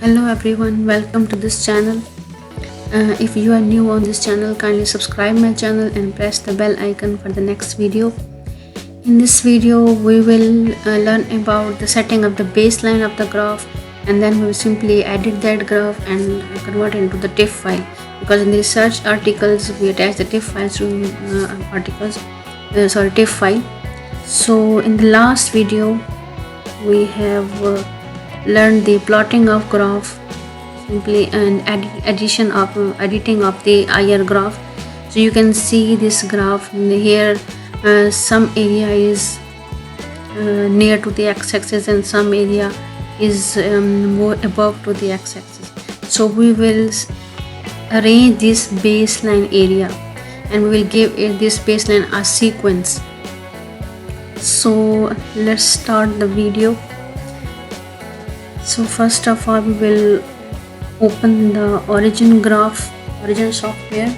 Hello everyone, welcome to this channel. If you are new on this channel, kindly subscribe my channel and press the bell icon for the next video. In this video we will learn about the setting of the baseline of the graph, and then we will simply edit that graph and convert it into the Tiff file, because in the research articles we attach the Tiff files to Tiff file. So in the last video we have learned the plotting of graph simply and editing of the IR graph. So you can see this graph here. Some area is near to the x-axis and some area is more above to the x-axis. So we will arrange this baseline area and we will give this baseline a sequence. So let's start the video. So first of all, we will open the origin software.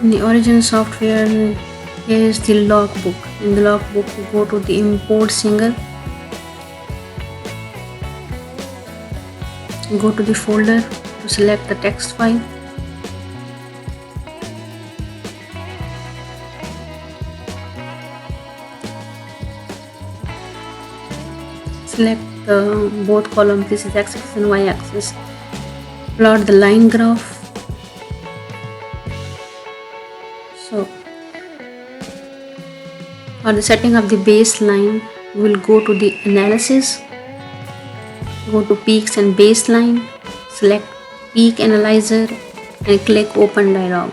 In the origin software, here is the logbook. In the logbook, we go to the import single, go to the folder to select the text file. Select both columns, this is x-axis and y-axis. Plot the line graph. So for the setting of the baseline, we will go to the analysis, go to peaks and baseline, select peak analyzer and click open dialog.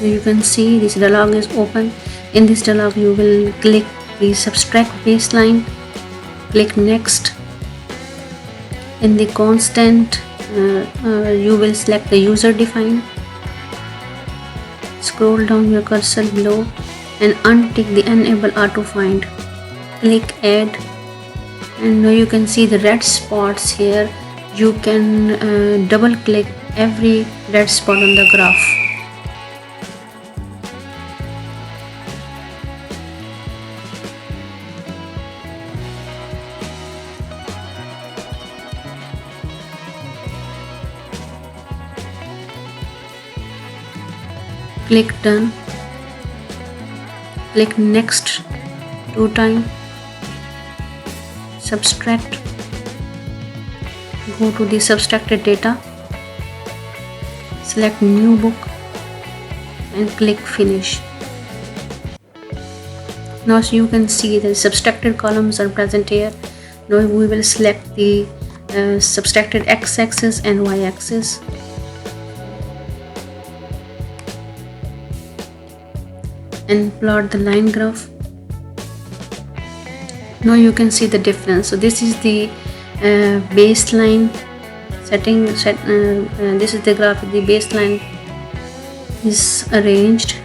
You can see this dialog is open. In this dialog you will click the Substract baseline, click next. In the constant you will select the user define, scroll down your cursor below and untick the enable auto find, click add, and now you can see the red spots here. You can double click every red spot on the graph. Click done, click next 2 times, subtract, go to the subtracted data, select new book and click finish. Now so you can see the subtracted columns are present here. Now we will select the subtracted x-axis and y-axis. And plot the line graph. Now you can see the difference. So this is the baseline setting. This is the graph. The baseline is arranged.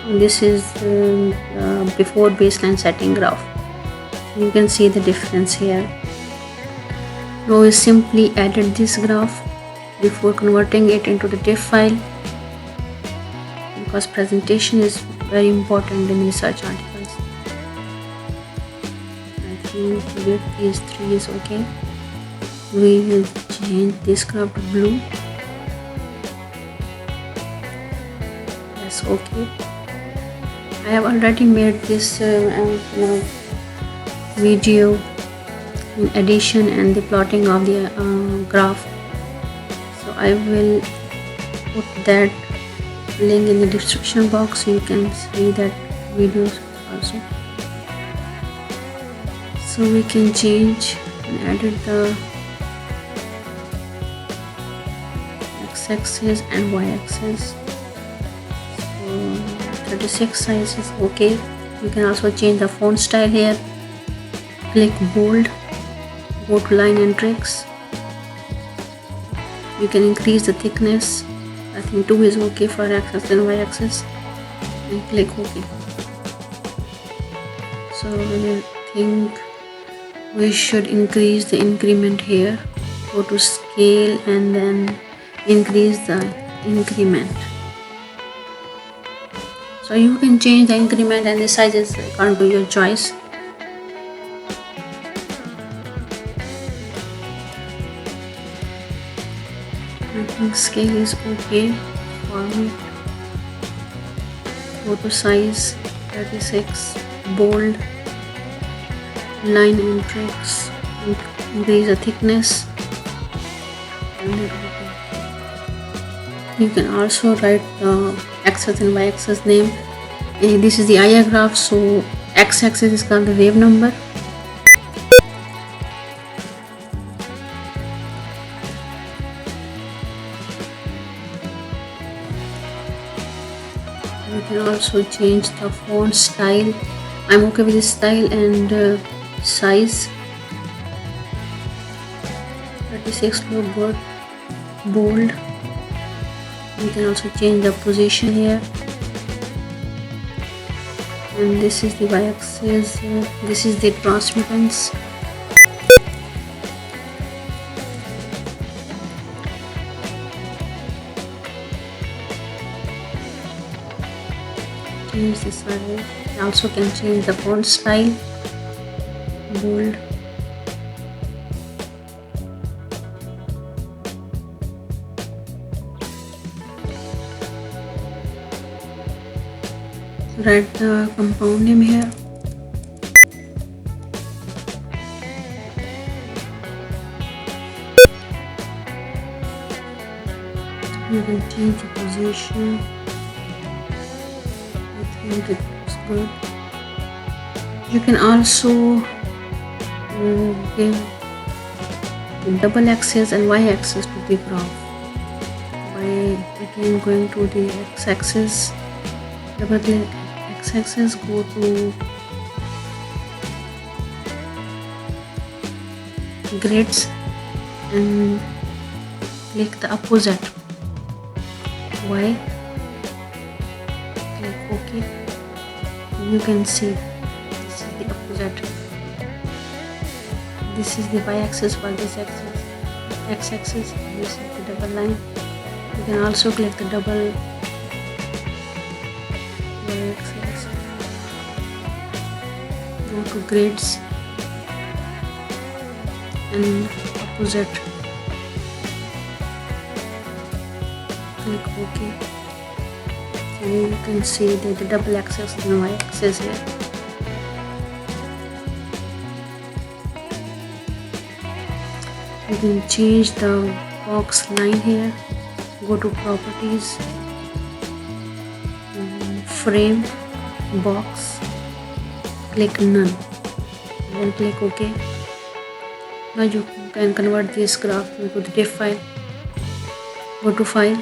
This is before baseline setting graph. You can see the difference here. Now we simply edit this graph before converting it into the Tiff file, because presentation is very important in research articles. I think width is 3 is okay. We will change this graph to blue. That's okay. I have already made this video in addition and the plotting of the graph, so I will put that link in the description box so you can see that videos also. So we can change and edit the x-axis and y-axis. So 36 size is okay. You can also change the font style here. Click bold, go to line and tricks. You can increase the thickness. I think 2 is okay for x-axis and y-axis, and click OK. So I think we should increase the increment here. Go to scale and then increase the increment. So you can change the increment and the sizes according to your choice. I think scale is okay. Format, go to size 36, bold, line and tricks, increase the thickness, and then okay. You can also write the x-axis and y-axis name. This is the IR graph, so x-axis is called the wave number. You can also change the font style. I'm okay with this style and size. 36 look good. Bold. You can also change the position here. And this is the y-axis. This is the transmittance. Change the size. You also can change the font style. Bold. Write the compound name here. You can change the position. I think it looks good. You can also give the double axis and y axis to the graph by again going to the x axis. Double click x axis, go to grids and click the opposite y. Click OK. You can see this is the opposite. This is the y-axis for this axis, x-axis. This is the double line. You can also click the double y-axis. Go to grids and opposite. Click OK. And you can see that the double axis and y-axis here. You can change the box line here. Go to properties, frame, box, click none, then click OK. Now you can convert this graph to the Tiff file. Go to file,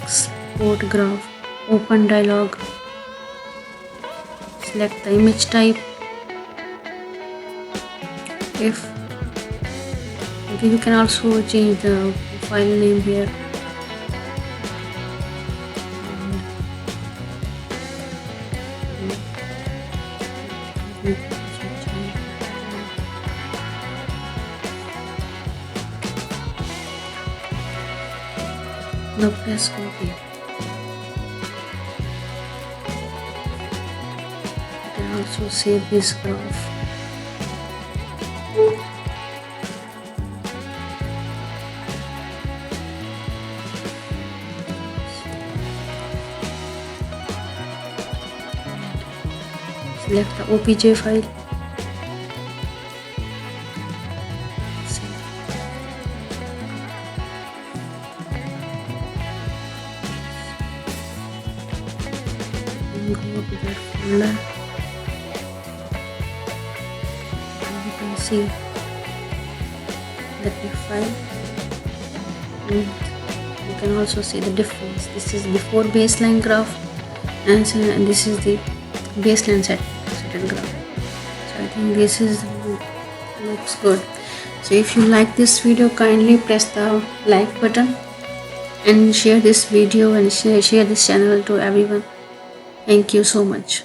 export graph, open dialog, select the image type. If okay, you can also change the file name here. Now press OK. You can also save this graph. Select the OPJ file. And go to that folder. And you can see the Tiff file. And you can also see the difference. This is before baseline graph, and this is the baseline set graph. So I think this is looks good. So if you like this video, kindly press the like button and share this video and share this channel to everyone. Thank you so much.